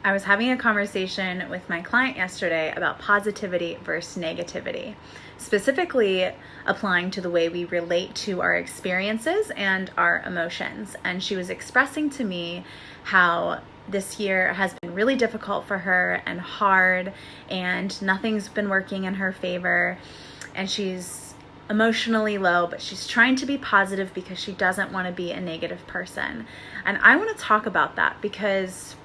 I was having a conversation with my client yesterday about positivity versus negativity, specifically applying to the way we relate to our experiences and our emotions. And she was expressing to me how this year has been really difficult for her and hard, and nothing's been working in her favor. And she's emotionally low, but she's trying to be positive because she doesn't want to be a negative person. And I want to talk about that because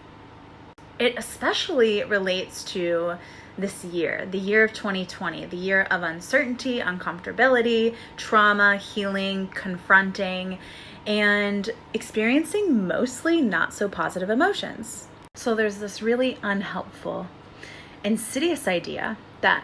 it especially relates to this year, the year of 2020, the year of uncertainty, uncomfortability, trauma, healing, confronting, and experiencing mostly not so positive emotions. So there's this really unhelpful, insidious idea that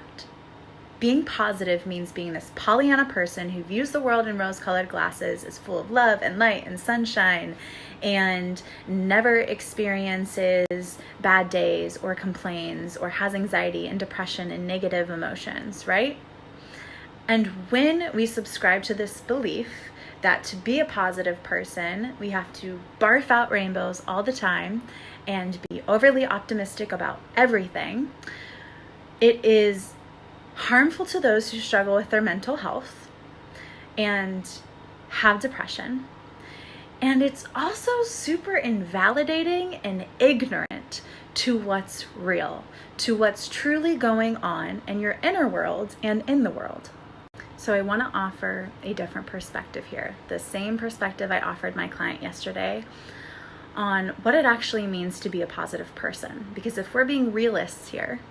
being positive means being this Pollyanna person who views the world in rose-colored glasses, is full of love and light and sunshine, and never experiences bad days or complains or has anxiety and depression and negative emotions, right? And when we subscribe to this belief that to be a positive person, we have to barf out rainbows all the time and be overly optimistic about everything, it is harmful to those who struggle with their mental health and have depression. And it's also super invalidating and ignorant to what's real, to what's truly going on in your inner world and in the world. So I want to offer a different perspective here, the same perspective I offered my client yesterday on what it actually means to be a positive person. Because if we're being realists here,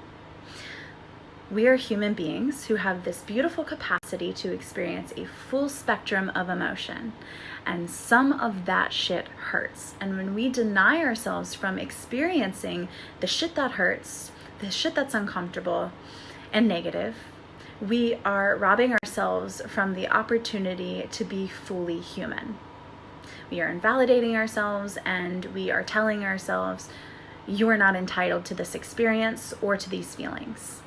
we are human beings who have this beautiful capacity to experience a full spectrum of emotion. And some of that shit hurts. And when we deny ourselves from experiencing the shit that hurts, the shit that's uncomfortable and negative, we are robbing ourselves from the opportunity to be fully human. We are invalidating ourselves, and we are telling ourselves, you are not entitled to this experience or to these feelings.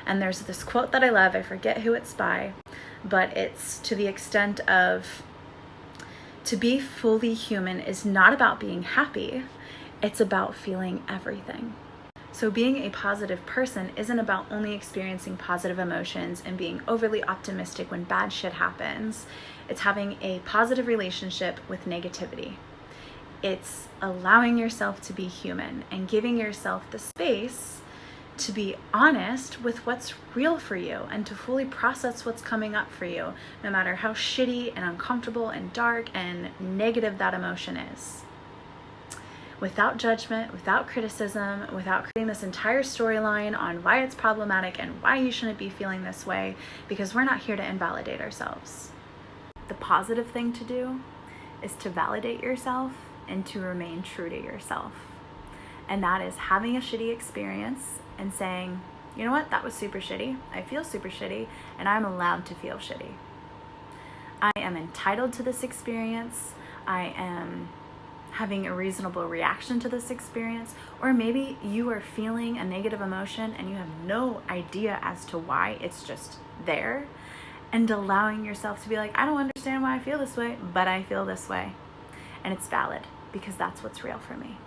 And there's this quote that I love, I forget who it's by, but it's to the extent of, to be fully human is not about being happy, it's about feeling everything. So being a positive person isn't about only experiencing positive emotions and being overly optimistic when bad shit happens. It's having a positive relationship with negativity. It's allowing yourself to be human and giving yourself the space to be honest with what's real for you and to fully process what's coming up for you, no matter how shitty and uncomfortable and dark and negative that emotion is. Without judgment, without criticism, without creating this entire storyline on why it's problematic and why you shouldn't be feeling this way, because we're not here to invalidate ourselves. The positive thing to do is to validate yourself and to remain true to yourself. And that is having a shitty experience and saying, you know what, that was super shitty. I feel super shitty, and I'm allowed to feel shitty. I am entitled to this experience. I am having a reasonable reaction to this experience. Or maybe you are feeling a negative emotion and you have no idea as to why, it's just there. And allowing yourself to be like, I don't understand why I feel this way, but I feel this way. And it's valid because that's what's real for me.